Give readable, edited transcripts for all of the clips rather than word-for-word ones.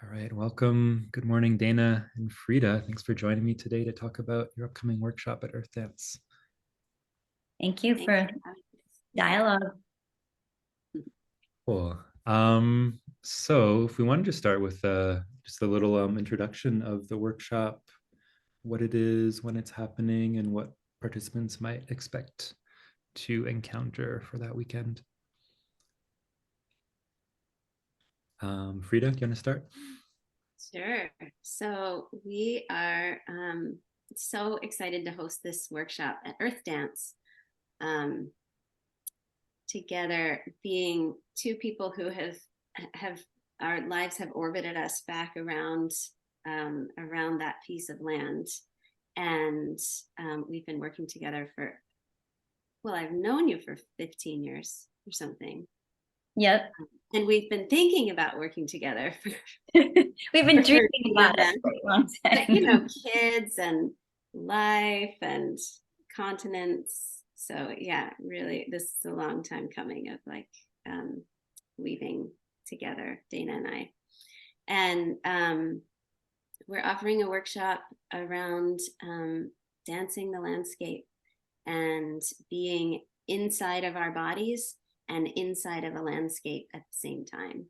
All right, welcome. Good morning, Dana and Frieda. Thanks for joining me today to talk about your upcoming workshop at Earthdance. Thank you Thanks for for having us. dialogue. Cool. So if we wanted to start with just a little introduction of the workshop, what it is, when it's happening, and what participants might expect to encounter for that weekend. Frieda, do you want to start? Sure. So we are so excited to host this workshop at Earthdance together, being two people who have our lives have orbited us back around around that piece of land, and we've been working together for I've known you for 15 years or something. Yep. And we've been thinking about working together for We've been dreaming 13 of about it them. for a long But time. kids and life and continents. So yeah, really, this is a long time coming of weaving together, Dana and I. And we're offering a workshop around dancing the landscape and being inside of our bodies and inside of a landscape at the same time.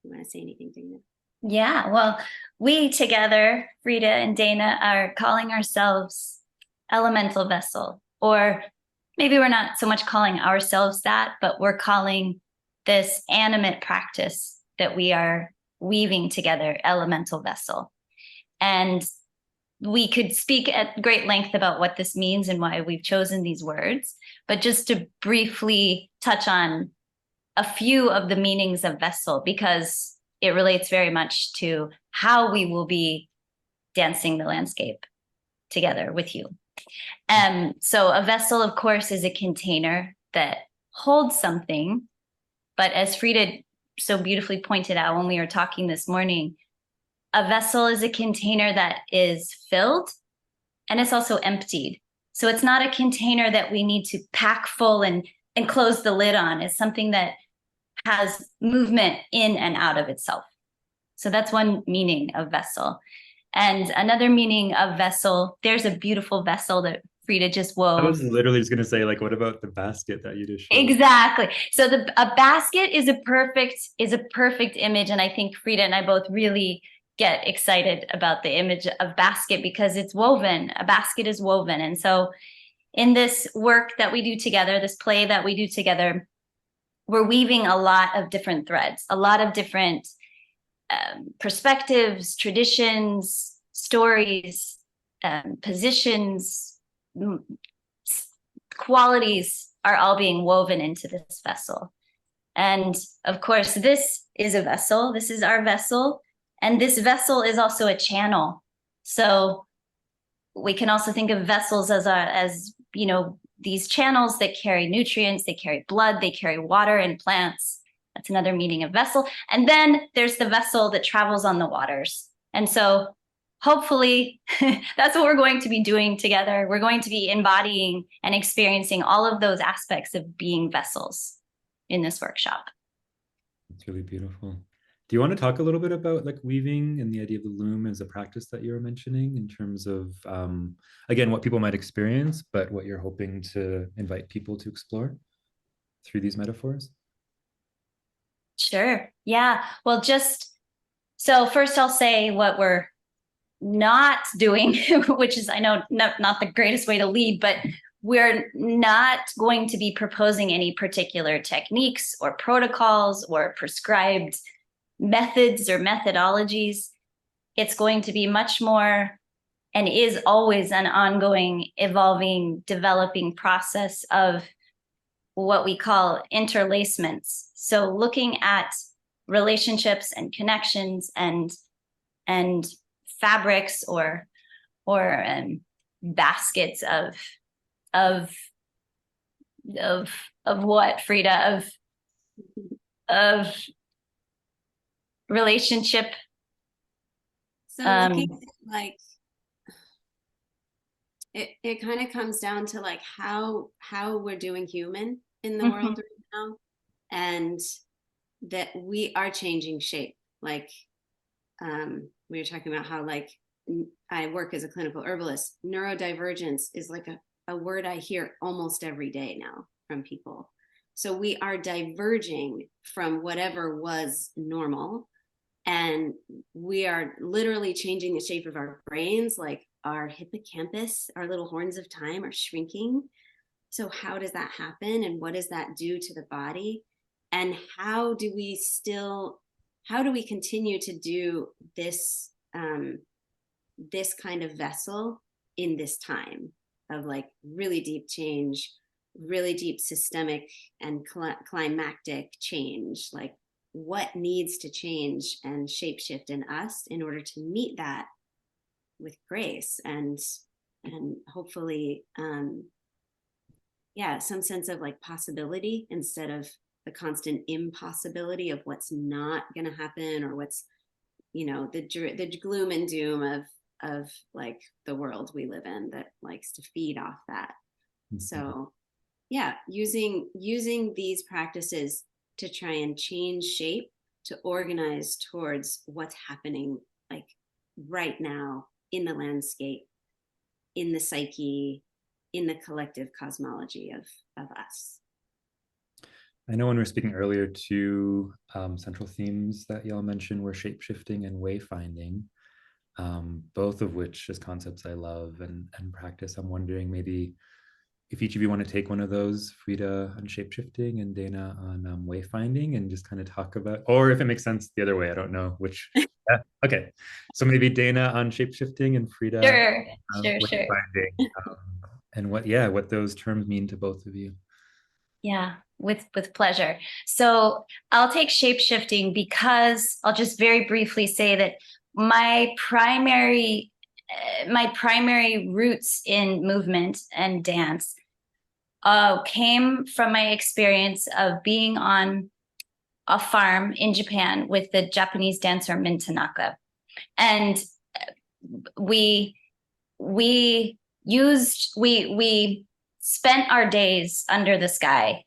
You want to say anything, Dana? Yeah, well, we together, Frieda and Dana, are calling ourselves elemental vessel, or maybe we're not so much calling ourselves that, but we're calling this animate practice that we are weaving together elemental vessel. And we could speak at great length about what this means and why we've chosen these words, but just to briefly touch on a few of the meanings of vessel, because it relates very much to how we will be dancing the landscape together with you. So a vessel, of course, is a container that holds something. But as Frieda so beautifully pointed out when we were talking this morning, a vessel is a container that is filled and it's also emptied. So it's not a container that we need to pack full and close the lid on. It's something that has movement in and out of itself. So that's one meaning of vessel. And another meaning of vessel, there's a beautiful vessel that Frieda just I wove. was literally just going to say, like, what about the basket that you just showed? Exactly. So a basket is a perfect image, and I think Frieda and I both really get excited about the image of basket because it's woven. A basket is woven, and so in this work that we do together, this play that we do together, we're weaving a lot of different threads, a lot of different perspectives, traditions, stories, positions, qualities are all being woven into this vessel. And of course, this is a vessel. This is our vessel. And this vessel is also a channel. So we can also think of vessels as these channels that carry nutrients, they carry blood, they carry water and plants. That's another meaning of vessel. And then there's the vessel that travels on the waters. And so hopefully that's what we're going to be doing together. We're going to be embodying and experiencing all of those aspects of being vessels in this workshop. It's really beautiful. Do you want to talk a little bit about like weaving and the idea of the loom as a practice that you were mentioning in terms of, again, what people might experience, but what you're hoping to invite people to explore through these metaphors? Sure. Yeah. Well, so first I'll say what we're not doing, which is, I know, not the greatest way to lead, but we're not going to be proposing any particular techniques or protocols or prescribed methods or methodologies. It's going to be much more, and is always, an ongoing, evolving, developing process of what we call interlacements. So looking at relationships and connections and fabrics or baskets of what, Frieda, of relationship. So looking at, like, it kind of comes down to like how we're doing human in the world right now, and that we are changing shape like we were talking about how like I work as a clinical herbalist. Neurodivergence is like a word I hear almost every day now from people. So we are diverging from whatever was normal, and we are literally changing the shape of our brains. Like our hippocampus, our little horns of time are shrinking. So how does that happen, and what does that do to the body? And how do we continue to do this this kind of vessel in this time of like really deep change, really deep systemic and climactic change? Like what needs to change and shapeshift in us in order to meet that with grace and hopefully some sense of like possibility instead of the constant impossibility of what's not going to happen, or what's, you know, the gloom and doom of like the world we live in that likes to feed off that. Mm-hmm. So yeah, using these practices to try and change shape, to organize towards what's happening like right now in the landscape, in the psyche, in the collective cosmology of us. I know when we were speaking earlier, two central themes that y'all mentioned were shapeshifting and wayfinding, both of which is concepts I love and practice. I'm wondering maybe if each of you want to take one of those, Frieda on shapeshifting and Dana on wayfinding, and just kind of talk about, or if it makes sense the other way, I don't know which. Okay, so maybe Dana on shapeshifting and Frieda wayfinding, and what those terms mean to both of you. Yeah, with pleasure. So I'll take shapeshifting because I'll just very briefly say that my primary roots in movement and dance came from my experience of being on a farm in Japan with the Japanese dancer Min Tanaka. And we spent our days under the sky,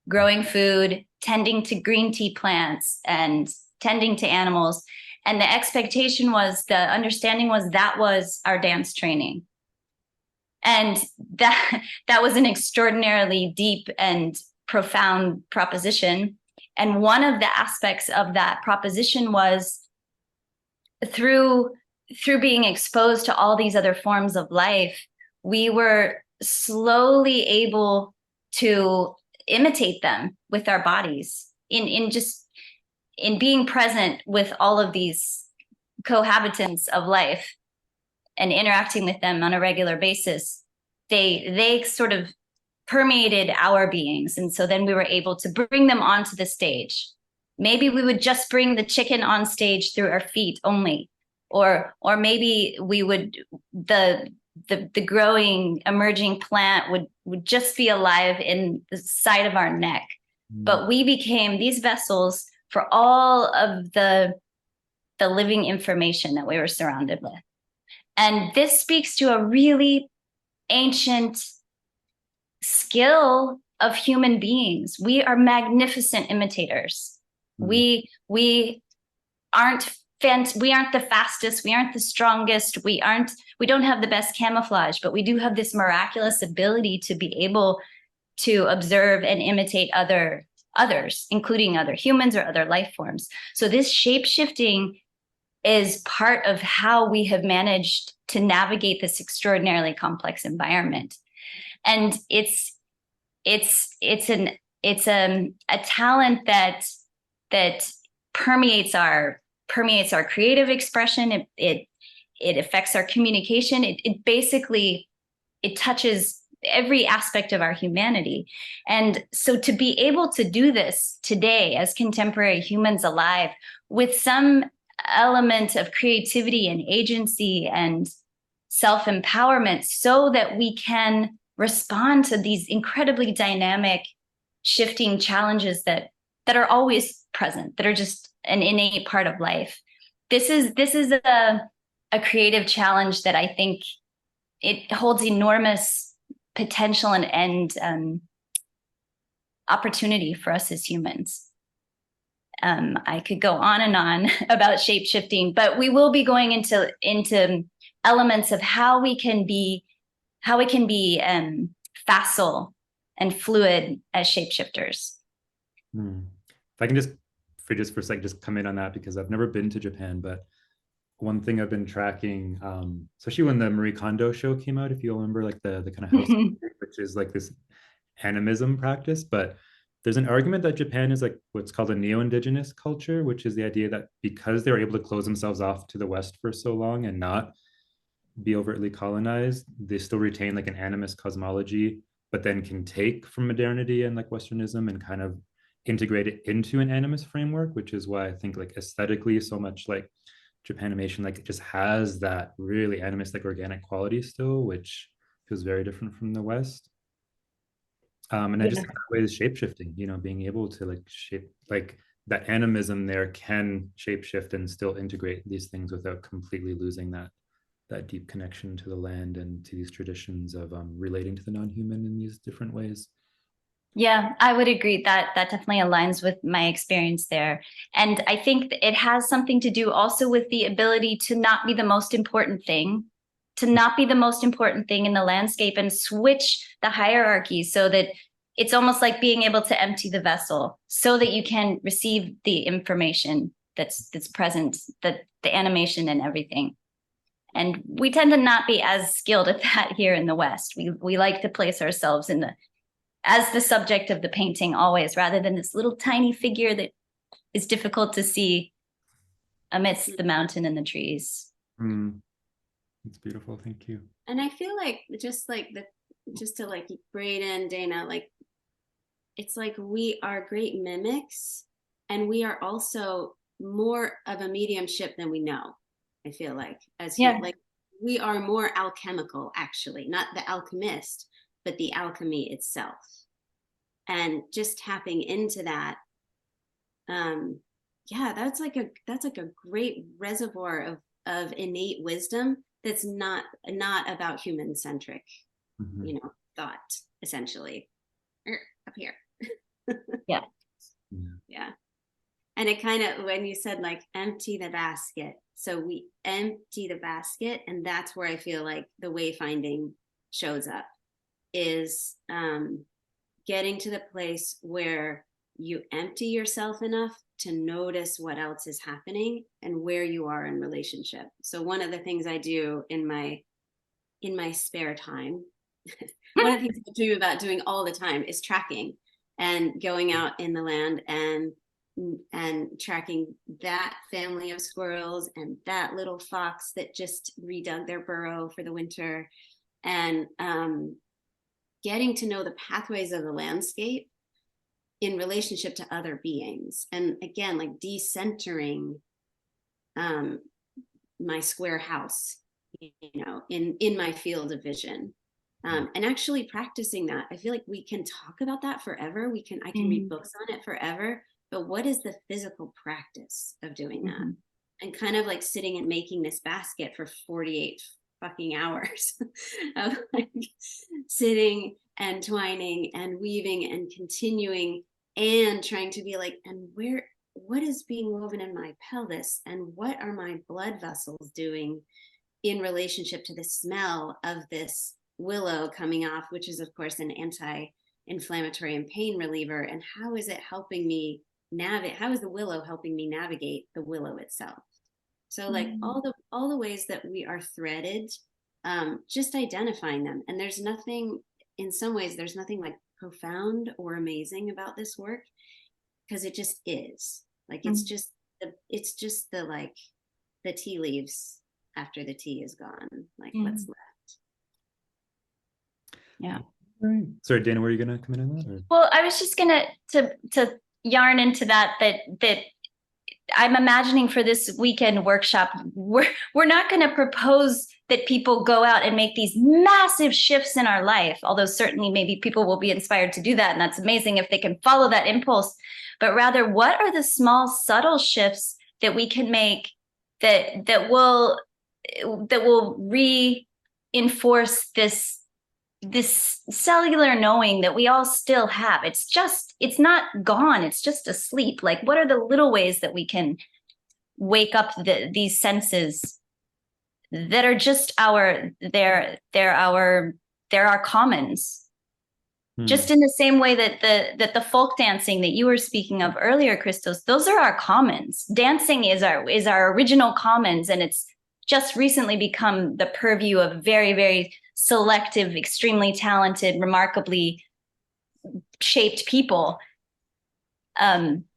growing food, tending to green tea plants, and tending to animals. And the understanding was that was our dance training. And that was an extraordinarily deep and profound proposition. And one of the aspects of that proposition was through being exposed to all these other forms of life, we were slowly able to imitate them with our bodies in being present with all of these cohabitants of life and interacting with them on a regular basis. They sort of permeated our beings. And so then we were able to bring them onto the stage. Maybe we would just bring the chicken on stage through our feet only, or maybe we would, the growing, emerging plant would just be alive in the side of our neck. But we became these vessels for all of the living information that we were surrounded with. And this speaks to a really ancient skill of human beings. We are magnificent imitators. We aren't the fastest, we aren't the strongest, we don't have the best camouflage, but we do have this miraculous ability to be able to observe and imitate others, including other humans or other life forms. So this shape-shifting is part of how we have managed to navigate this extraordinarily complex environment. And it's a talent that permeates our creative expression. It affects our communication. It basically touches every aspect of our humanity. And so to be able to do this today as contemporary humans alive with some element of creativity and agency and self-empowerment, so that we can respond to these incredibly dynamic, shifting challenges that are always present, that are just an innate part of life. This is a creative challenge that I think it holds enormous potential and opportunity for us as humans. I could go on and on about shape shifting, but we will be going into elements of how we can be facile and fluid as shapeshifters. If I can just for a second, just come in on that, because I've never been to Japan, but one thing I've been tracking, especially when the Marie Kondo show came out, if you remember, like the kind of house, which is like this animism practice, but there's an argument that Japan is like what's called a neo-indigenous culture, which is the idea that because they were able to close themselves off to the West for so long and not be overtly colonized, they still retain like an animist cosmology, but then can take from modernity and like Westernism and kind of integrate it into an animist framework, which is why I think like aesthetically so much like Japanimation like it just has that really animist like organic quality still, which feels very different from the West. And I just think that way is shape shifting, you know, being able to like shape like that animism there can shape shift and still integrate these things without completely losing that deep connection to the land and to these traditions of relating to the non-human in these different ways. Yeah, I would agree that that definitely aligns with my experience there. And I think it has something to do also with the ability to not be the most important thing, to not be the most important thing in the landscape and switch the hierarchy so that it's almost like being able to empty the vessel so that you can receive the information that's present, the animation and everything. And we tend to not be as skilled at that here in the West. We like to place ourselves as the subject of the painting always, rather than this little tiny figure that is difficult to see amidst the mountain and the trees. It's beautiful. Thank you. And I feel like just to like braid in Dana, like it's like we are great mimics and we are also more of a mediumship than we know. I feel like like we are more alchemical, actually, not the alchemist, but the alchemy itself. And just tapping into that, that's like a great reservoir of innate wisdom that's not about human centric, thought, essentially. Up here. Yeah. And it kind of, when you said like empty the basket, so we empty the basket, and that's where I feel like the wayfinding shows up, is getting to the place where you empty yourself enough to notice what else is happening and where you are in relationship. So one of the things I do in my spare time, one of the things I dream about doing all the time is tracking and going out in the land and tracking that family of squirrels and that little fox that just redug their burrow for the winter, and getting to know the pathways of the landscape in relationship to other beings. And again, like decentering my square house, in my field of vision. And actually practicing that. I feel like we can talk about that forever. I can read books on it forever, but what is the physical practice of doing that? And kind of like sitting and making this basket for 48 fucking hours of like sitting and twining and weaving and continuing and trying to be like, and what is being woven in my pelvis, and what are my blood vessels doing in relationship to the smell of this willow coming off, which is of course an anti-inflammatory and pain reliever, and how is it helping me navigate? How is the willow helping me navigate the willow itself? So like all the ways that we are threaded, just identifying them. And there's nothing like profound or amazing about this work, because it just is. Like it's just the like the tea leaves after the tea is gone. Like what's left. Yeah. Right. Sorry, Dana, were you gonna come in on that? Or? Well, I was just gonna to yarn into that I'm imagining for this weekend workshop, we're not going to propose that people go out and make these massive shifts in our life, although certainly maybe people will be inspired to do that, and that's amazing if they can follow that impulse. But rather, what are the small, subtle shifts that we can make that will reinforce this this cellular knowing that we all still have. It's not gone. It's just asleep. Like, what are the little ways that we can wake up these senses that are just they're our commons. Just in the same way that the folk dancing that you were speaking of earlier, Christos, those are our commons. Dancing is our original commons, and it's just recently become the purview of very, very selective, extremely talented, remarkably shaped people.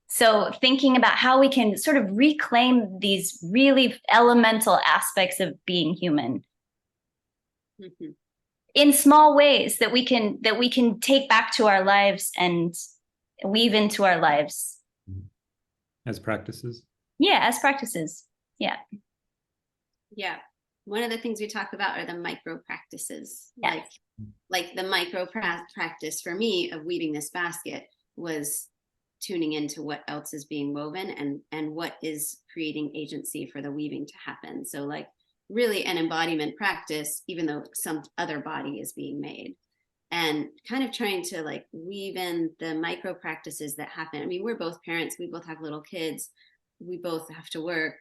So thinking about how we can sort of reclaim these really elemental aspects of being human. Mm-hmm. In small ways that we can take back to our lives and weave into our lives. As practices? Yeah, as practices. Yeah. Yeah. One of the things we talk about are the micro practices. Yes. Like the micro practice for me of weaving this basket was tuning into what else is being woven and what is creating agency for the weaving to happen. So like really an embodiment practice, even though some other body is being made, and kind of trying to like weave in the micro practices that happen. I mean, we're both parents, we both have little kids, we both have to work,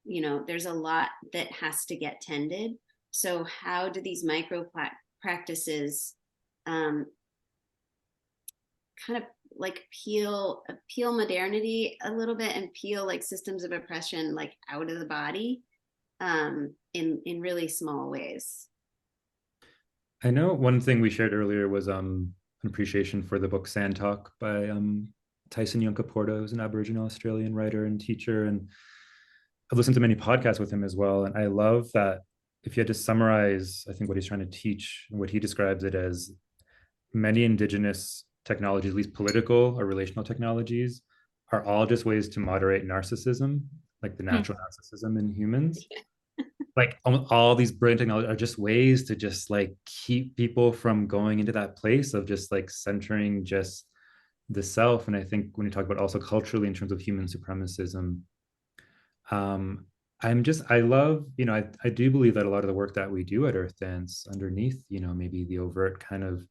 you know, there's a lot that has to get tended. So how do these micro practices kind of like peel modernity a little bit and peel like systems of oppression like out of the body in really small ways? I know one thing we shared earlier was an appreciation for the book Sand Talk by Tyson Yunkaporta, who's an Aboriginal Australian writer and teacher, and I've listened to many podcasts with him as well. And I love that if you had to summarize, I think what he's trying to teach, what he describes it as, many indigenous technologies, at least political or relational technologies, are all just ways to moderate narcissism, like the natural narcissism in humans. Like all these brilliant technologies are just ways to just like keep people from going into that place of just like centering just the self. And I think when you talk about also culturally in terms of human supremacism, I love, you know, I do believe that a lot of the work that we do at Earthdance underneath, you know, maybe the overt kind of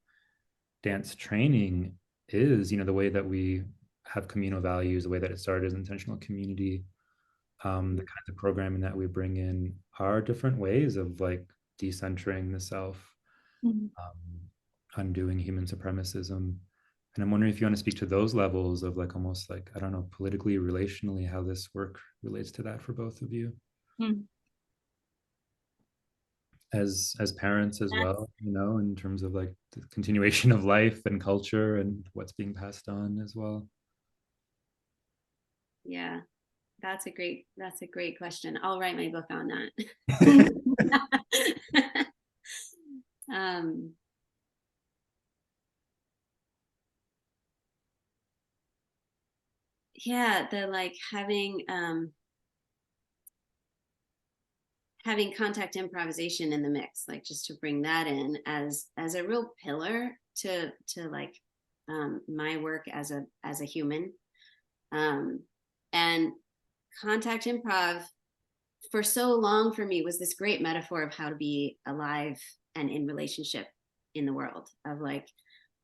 dance training is, you know, the way that we have communal values, the way that it started as intentional community, the kinds of programming that we bring in are different ways of like decentering the self, undoing human supremacism. And I'm wondering if you want to speak to those levels of like almost like, I don't know, politically, relationally, how this work relates to that for both of you. As parents as well, you know, in terms of like the continuation of life and culture and what's being passed on as well. Yeah, that's a great question. I'll write my book on that. Yeah, the like having contact improvisation in the mix, like just to bring that in as a real pillar to like my work as a human, and contact improv for so long for me was this great metaphor of how to be alive and in relationship in the world, of like,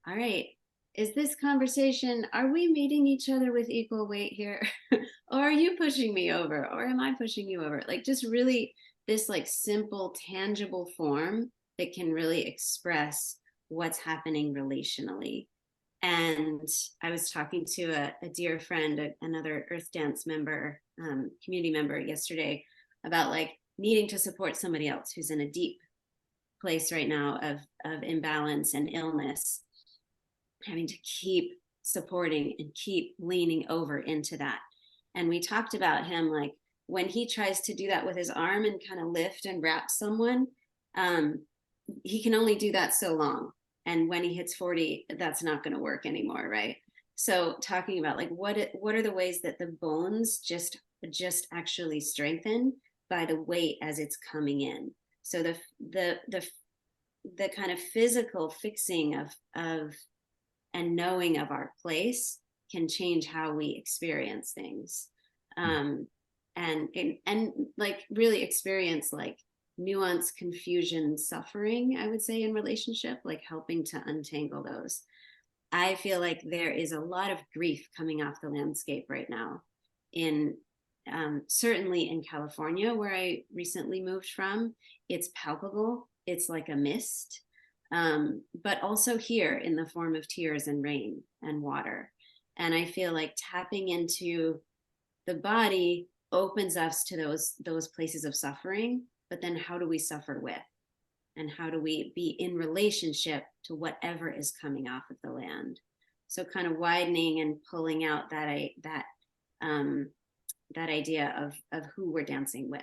all right, is this conversation, are we meeting each other with equal weight here? Or are you pushing me over, or am I pushing you over? Like just really this like simple, tangible form that can really express what's happening relationally. And I was talking to a dear friend, another Earthdance member, community member yesterday, about like needing to support somebody else who's in a deep place right now of imbalance and illness, having to keep supporting and keep leaning over into that. And we talked about him, like when he tries to do that with his arm and kind of lift and wrap someone, he can only do that so long. And when he hits 40, that's not going to work anymore, right? So talking about like what are the ways that the bones just actually strengthen by the weight as it's coming in. So the kind of physical fixing of and knowing of our place can change how we experience things, and like really experience like nuance, confusion, suffering, I would say, in relationship, like helping to untangle those. I feel like there is a lot of grief coming off the landscape right now in certainly in California, where I recently moved from. It's palpable. It's like a mist, but also here in the form of tears and rain and water. And I feel like tapping into the body opens us to those places of suffering. But then how do we suffer with? And how do we be in relationship to whatever is coming off of the land? So kind of widening and pulling out that idea of who we're dancing with,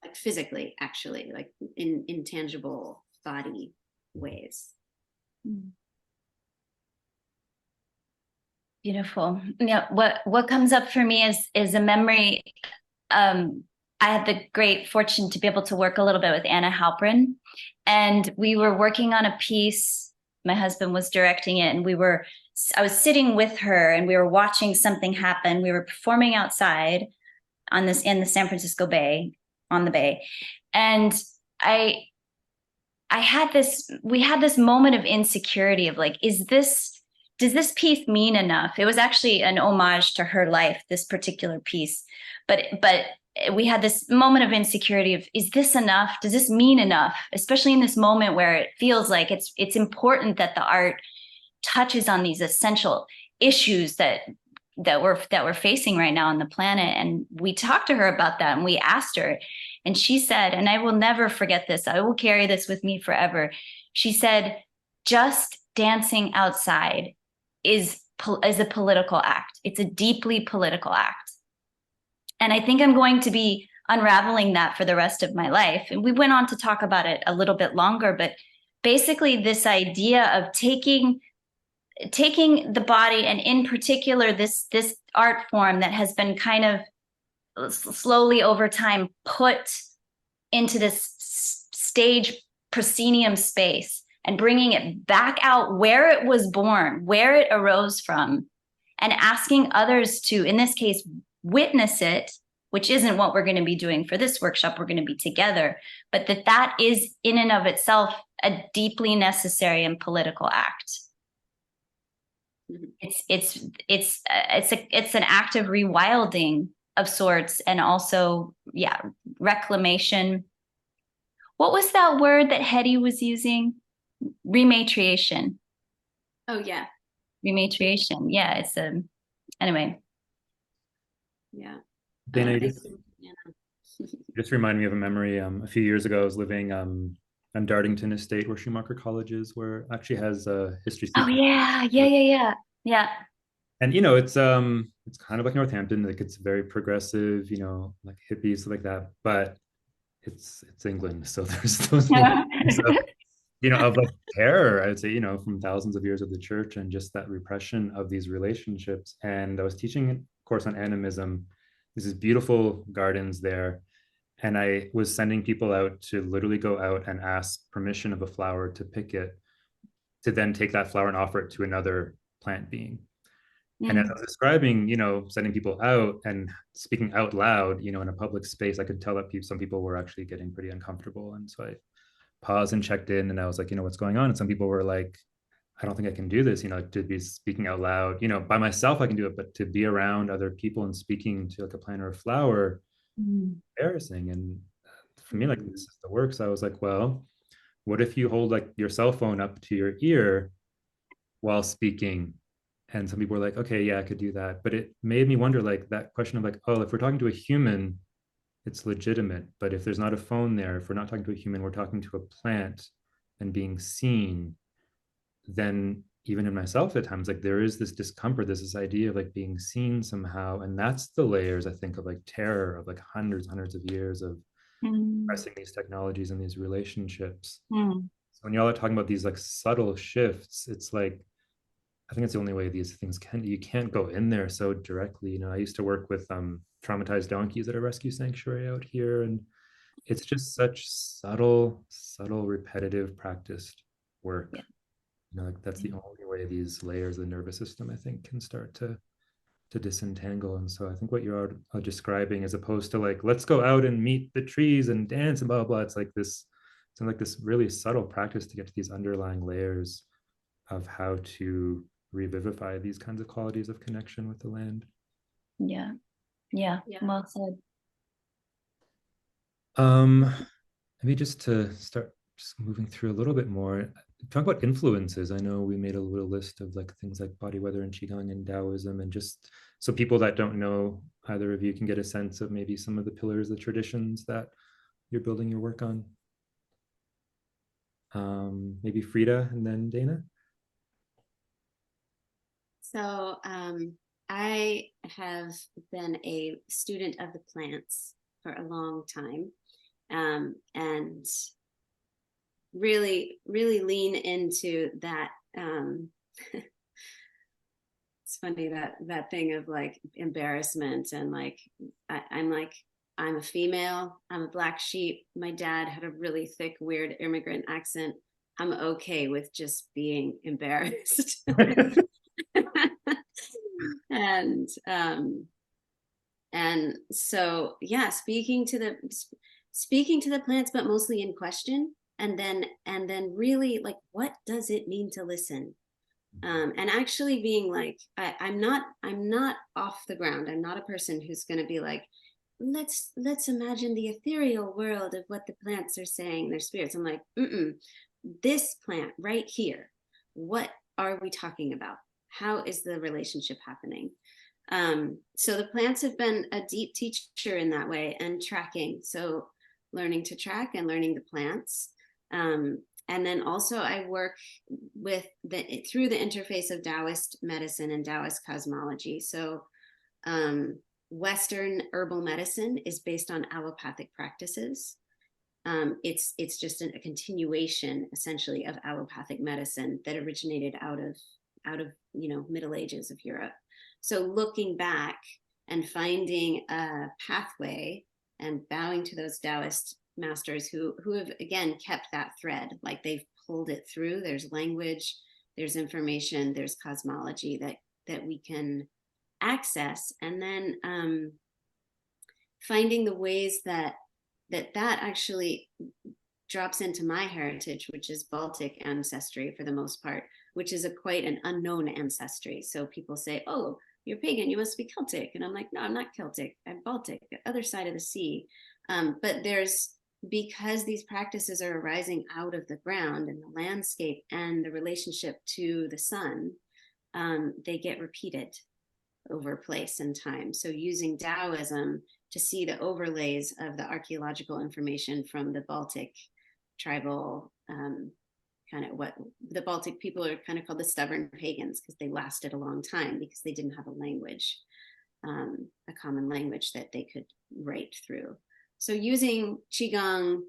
like physically, actually, like in intangible body ways. Beautiful. Yeah. What comes up for me is a memory. I had the great fortune to be able to work a little bit with Anna Halprin, and we were working on a piece. My husband was directing it, and I was sitting with her, and we were watching something happen. We were performing outside in the San Francisco Bay, on the bay, and we had this moment of insecurity of like, does this piece mean enough? It was actually an homage to her life, this particular piece, but we had this moment of insecurity of, is this enough? Does this mean enough? Especially in this moment where it feels like it's important that the art touches on these essential issues that we're facing right now on the planet. And we talked to her about that, and we asked her, and she said, and I will never forget this, I will carry this with me forever. She said, just dancing outside is a political act. It's a deeply political act. And I think I'm going to be unraveling that for the rest of my life. And we went on to talk about it a little bit longer, but basically this idea of taking the body, and in particular this art form that has been kind of slowly over time put into this stage proscenium space, and bringing it back out where it was born, where it arose from, and asking others to, in this case, witness it, which isn't what we're going to be doing for this workshop. We're going to be together, but that is in and of itself a deeply necessary and political act. It's an act of rewilding of sorts, and also, yeah, reclamation. What was that word that Hetty was using? Rematriation. Oh yeah. Rematriation. Yeah, anyway. Yeah. Dana, just reminded me of a memory. A few years ago, I was living on Dartington Estate, where Schumacher College is, where it actually has a history. Oh yeah. And it's kind of like Northampton, like it's very progressive, like hippies, stuff like that. But it's England, so there's those moments of like terror, I would say, from thousands of years of the church, and just that repression of these relationships. And I was teaching a course on animism. There's these beautiful gardens there, and I was sending people out to literally go out and ask permission of a flower to pick it, to then take that flower and offer it to another plant being. And as I was describing, sending people out and speaking out loud, in a public space, I could tell that some people were actually getting pretty uncomfortable. And so I paused and checked in, and I was like, what's going on? And some people were like, I don't think I can do this, to be speaking out loud, by myself, I can do it, but to be around other people and speaking to like a plant or a flower, embarrassing. And for me, like, this is the work. So I was like, well, what if you hold like your cell phone up to your ear while speaking? And some people were like, okay, yeah, I could do that. But it made me wonder, like, that question of like, oh, if we're talking to a human, it's legitimate. But if there's not a phone there, if we're not talking to a human, we're talking to a plant and being seen, then even in myself at times, like, there is this discomfort, there's this idea of like being seen somehow. And that's the layers, I think, of like terror of like hundreds of years of pressing these technologies and these relationships. So when y'all are talking about these like subtle shifts, it's like, I think it's the only way these things you can't go in there so directly. I used to work with traumatized donkeys at a rescue sanctuary out here, and it's just such subtle, repetitive, practiced work. Like, that's the only way these layers of the nervous system, I think, can start to to disentangle. And so I think what you're describing, as opposed to like, let's go out and meet the trees and dance and blah, blah, blah, it's like this really subtle practice to get to these underlying layers of how to revivify these kinds of qualities of connection with the land. Yeah. Yeah. Well said. Maybe just to start just moving through a little bit more, talk about influences. I know we made a little list of like things like body weather and qigong and Taoism, and just so people that don't know either of you can get a sense of maybe some of the pillars, the traditions that you're building your work on. Maybe Frieda and then Dana. So I have been a student of the plants for a long time, and really lean into that. It's funny that thing of like embarrassment and like I'm a female, I'm a black sheep, my dad had a really thick weird immigrant accent, I'm okay with just being embarrassed. And so yeah, speaking to the plants, but mostly in question, and then really like, what does it mean to listen? And actually being like, I'm not off the ground. I'm not a person who's going to be like, let's imagine the ethereal world of what the plants are saying, their spirits. I'm like, this plant right here, what are we talking about? How is the relationship happening? So the plants have been a deep teacher in that way, and tracking. So learning to track and learning the plants. And then also I work with through the interface of Taoist medicine and Taoist cosmology. So Western herbal medicine is based on allopathic practices. It's just a continuation essentially of allopathic medicine that originated out of Middle Ages of Europe. So looking back and finding a pathway and bowing to those Taoist masters who have again kept that thread, like they've pulled it through. There's language, there's information, there's cosmology that we can access, and then finding the ways that actually drops into my heritage, which is Baltic ancestry for the most part, which is quite an unknown ancestry. So people say, oh, you're pagan, you must be Celtic. And I'm like, no, I'm not Celtic, I'm Baltic, the other side of the sea. But because these practices are arising out of the ground and the landscape and the relationship to the sun, they get repeated over place and time. So using Taoism to see the overlays of the archaeological information from the Baltic tribal, kind of what the Baltic people are kind of called the stubborn pagans, because they lasted a long time because they didn't have a language, a common language that they could write through. So using Qigong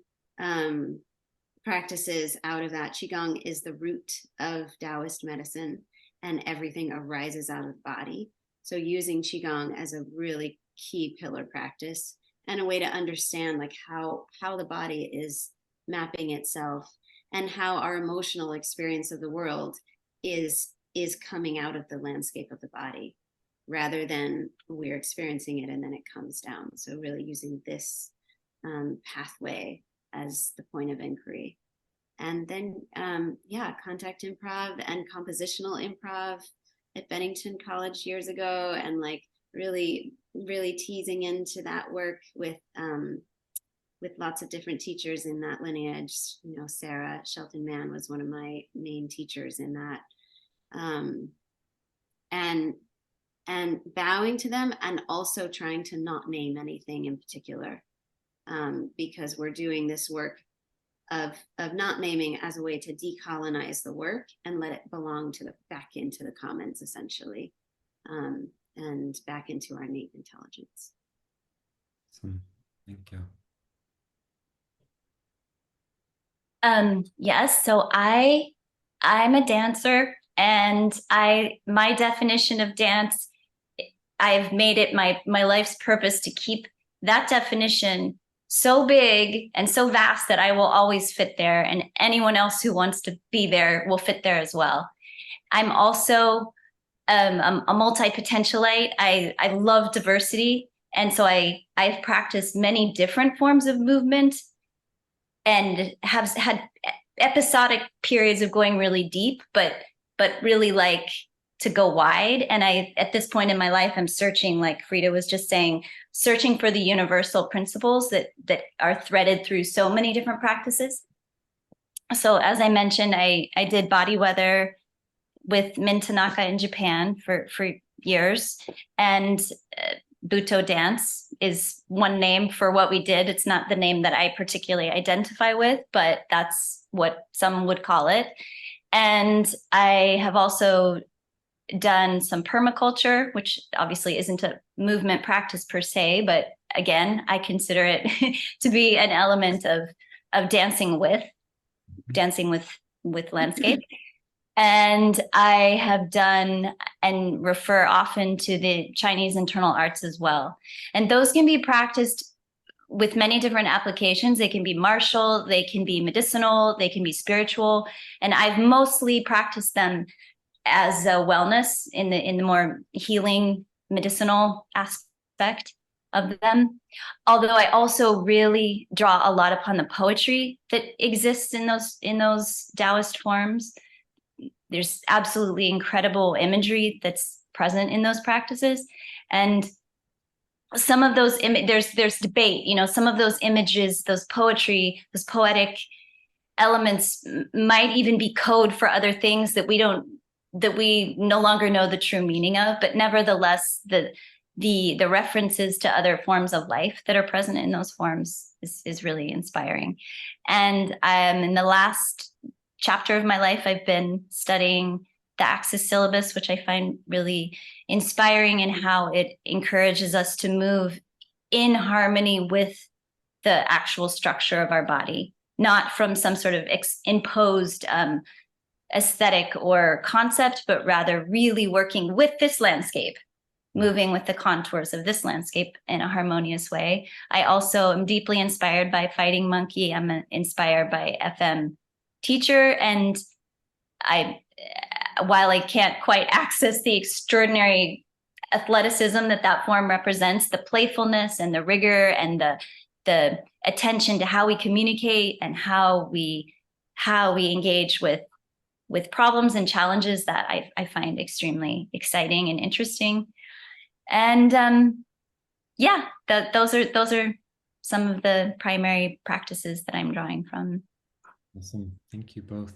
practices out of that. Qigong is the root of Taoist medicine, and everything arises out of the body. So using Qigong as a really key pillar practice and a way to understand like how the body is mapping itself and how our emotional experience of the world is coming out of the landscape of the body, rather than we're experiencing it and then it comes down. So really using this pathway as the point of inquiry. And then, contact improv and compositional improv at Bennington College years ago, and like really teasing into that work with lots of different teachers in that lineage. You know, Sarah Shelton Mann was one of my main teachers in that. And bowing to them, and also trying to not name anything in particular, because we're doing this work of not naming as a way to decolonize the work and let it belong back into the commons, essentially, and back into our innate intelligence. Awesome. Thank you. Yes, so I'm a dancer, and my definition of dance, I've made it my life's purpose to keep that definition so big and so vast that I will always fit there, and anyone else who wants to be there will fit there as well. I'm also a multi-potentialite. I love diversity. And so I've practiced many different forms of movement and have had episodic periods of going really deep, but really like to go wide. And at this point in my life, I'm searching, like Frieda was just saying, searching for the universal principles that are threaded through so many different practices. So as I mentioned, I did body weather with Min Tanaka in Japan for years. And Buto dance is one name for what we did. It's not the name that I particularly identify with, but that's what some would call it. And I have also done some permaculture, which obviously isn't a movement practice per se, but again, I consider it to be an element of dancing with landscape. And I have done and refer often to the Chinese internal arts as well. And those can be practiced with many different applications. They can be martial, they can be medicinal, they can be spiritual. And I've mostly practiced them as a wellness in the more healing medicinal aspect of them. Although I also really draw a lot upon the poetry that exists in those Taoist forms. There's absolutely incredible imagery that's present in those practices. And some of those there's debate, some of those images, those poetry, those poetic elements might even be code for other things that we no longer know the true meaning of, but nevertheless, the references to other forms of life that are present in those forms is really inspiring. And in the last chapter of my life, I've been studying the Axis syllabus, which I find really inspiring in how it encourages us to move in harmony with the actual structure of our body, not from some sort of imposed aesthetic or concept, but rather really working with this landscape, moving with the contours of this landscape in a harmonious way. I also am deeply inspired by Fighting Monkey. I'm inspired by FM Teacher. And while I can't quite access the extraordinary athleticism that form represents, the playfulness and the rigor and the attention to how we communicate and how we engage with problems and challenges, that I find extremely exciting and interesting. And those are some of the primary practices that I'm drawing from. Awesome. Thank you both.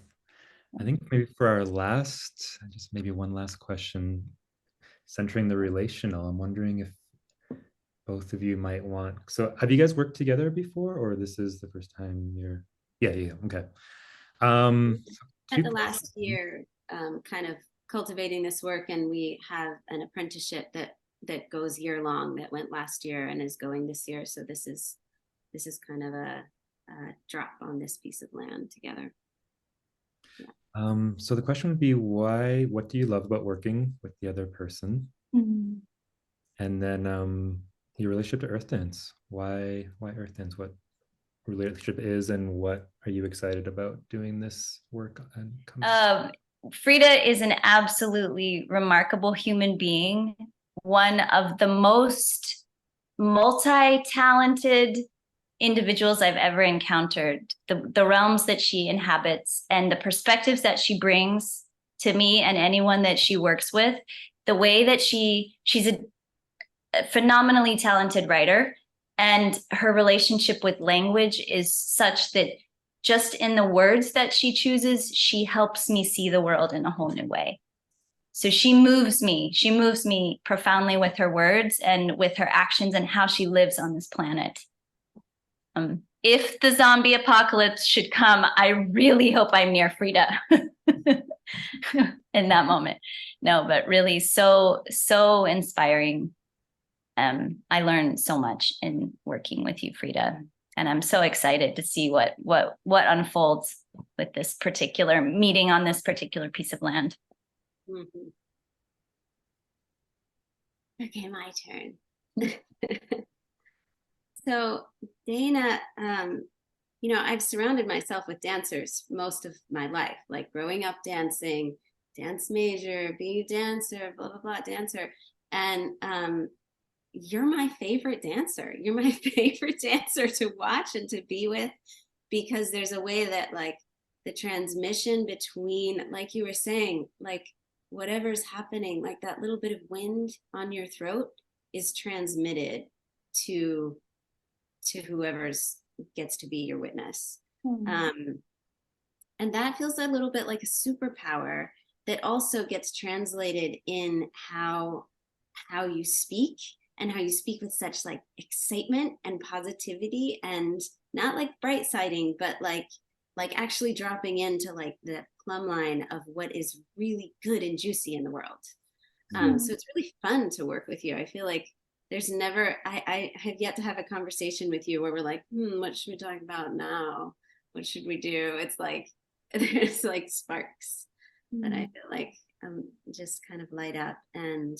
I think maybe for our last, just maybe one last question, centering the relational, I'm wondering if both of you might want, so have you guys worked together before, or this is the first time you're, yeah, okay. At the last year, kind of cultivating this work, and we have an apprenticeship that goes year long, that went last year and is going this year. So this is kind of a drop on this piece of land together. Yeah. So the question would be, what do you love about working with the other person? Mm-hmm. And then your relationship to Earthdance. Why Earthdance? What relationship is, and what are you excited about doing this work? Frieda is an absolutely remarkable human being, one of the most multi-talented individuals I've ever encountered. The realms that she inhabits and the perspectives that she brings to me and anyone that she works with, the way that she's a phenomenally talented writer, and her relationship with language is such that just in the words that she chooses, she helps me see the world in a whole new way. So she moves me profoundly with her words and with her actions and how she lives on this planet. If the zombie apocalypse should come, I really hope I'm near Frieda in that moment. No, but really so inspiring. I learned so much in working with you, Frieda, and I'm so excited to see what unfolds with this particular meeting on this particular piece of land. Mm-hmm. Okay, my turn. So Dana, I've surrounded myself with dancers most of my life, like growing up dancing, dance major, be a dancer, blah, blah, blah, dancer. And you're my favorite dancer. You're my favorite dancer to watch and to be with, because there's a way that like the transmission between, like you were saying, like whatever's happening, like that little bit of wind on your throat is transmitted to whoever's gets to be your witness. And that feels a little bit like a superpower that also gets translated in how you speak, and how you speak with such like excitement and positivity, and not like bright siding, but like actually dropping into like the plumb line of what is really good and juicy in the world. So it's really fun to work with you. I feel like there's never, I have yet to have a conversation with you where we're like, what should we talk about now? What should we do? It's like, there's like sparks that I feel like just kind of light up. And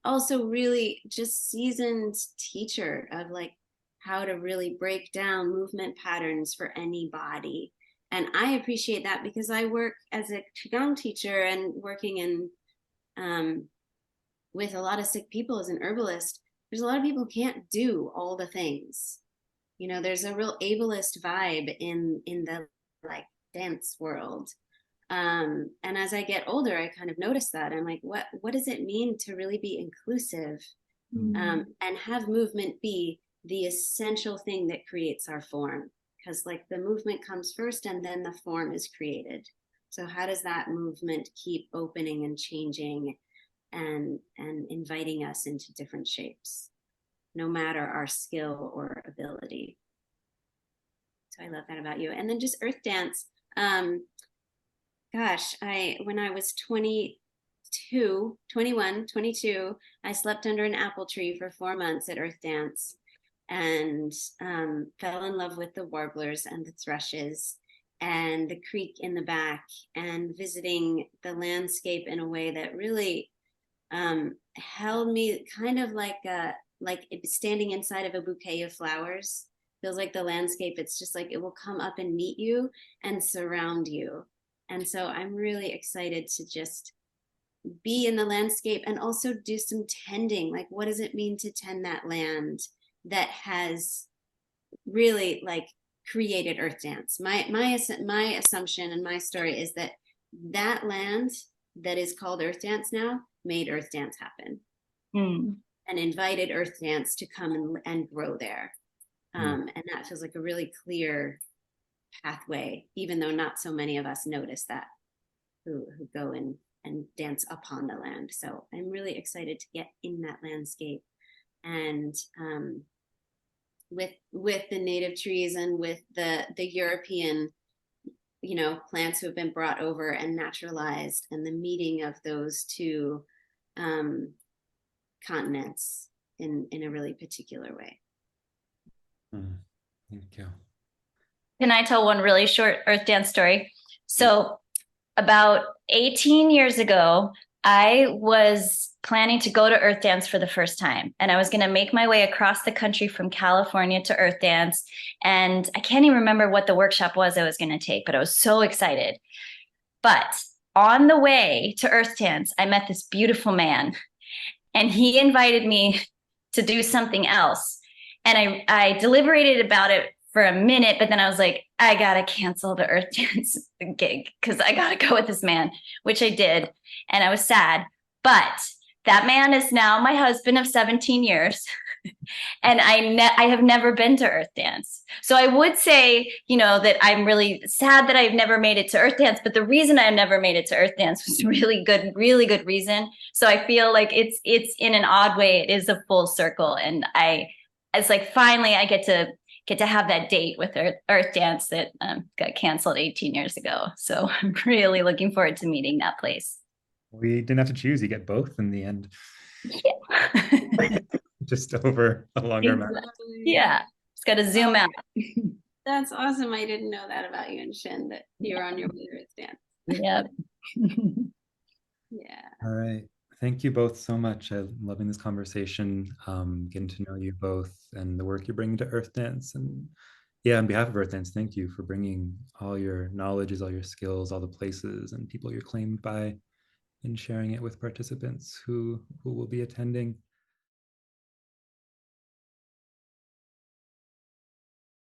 also really just seasoned teacher of like how to really break down movement patterns for any body. And I appreciate that because I work as a Qigong teacher and working in with a lot of sick people as an herbalist. There's a lot of people who can't do all the things. You know, there's a real ableist vibe in the like dance world. And as I get older, I kind of notice that. I'm like, what does it mean to really be inclusive and have movement be the essential thing that creates our form? Because like the movement comes first and then the form is created. So how does that movement keep opening and changing and inviting us into different shapes, no matter our skill or ability? So I love that about you. And then just Earthdance. Gosh, when I was 22, I slept under an apple tree for 4 months at Earthdance, and fell in love with the warblers and the thrushes and the creek in the back, and visiting the landscape in a way that really held me kind of like standing inside of a bouquet of flowers. Feels like the landscape, it's just like it will come up and meet you and surround you. And so I'm really excited to just be in the landscape and also do some tending. Like, what does it mean to tend that land that has really like created Earthdance? My assumption and my story is that that land that is called Earthdance now made Earthdance happen and invited Earthdance to come and grow there. And that feels like a really clear pathway, even though not so many of us notice that who go and dance upon the land. So I'm really excited to get in that landscape, and with the native trees and with the European, you know, plants who have been brought over and naturalized, and the meeting of those two continents in a really particular way. Thank you. Can I tell one really short Earthdance story? So about 18 years ago, I was planning to go to Earthdance for the first time, and I was going to make my way across the country from California to Earthdance. And I can't even remember what the workshop was I was going to take, but I was so excited. But on the way to Earthdance, I met this beautiful man, and he invited me to do something else. And I deliberated about it for a minute, but then I was like, I gotta cancel the Earthdance gig because I gotta go with this man, which I did. And I was sad. But that man is now my husband of 17 years. And I have never been to Earthdance. So I would say, you know, that I'm really sad that I've never made it to Earthdance, but the reason I've never made it to Earthdance was really good reason. So I feel like it's in an odd way, it is a full circle. And it's like, finally I get to have that date with Earthdance that got canceled 18 years ago. So I'm really looking forward to meeting that place. We didn't have to choose. You get both in the end. Yeah. Just over a longer amount. Yeah. Just got to zoom out. That's awesome. I didn't know that about you and Shin, that you're on your way to Earthdance. Yeah. Yeah. All right. Thank you both so much. I'm loving this conversation, getting to know you both and the work you're bringing to Earthdance, and Yeah, on behalf of Earthdance, thank you for bringing all your knowledges, all your skills, all the places and people you're claimed by, and sharing it with participants who will be attending.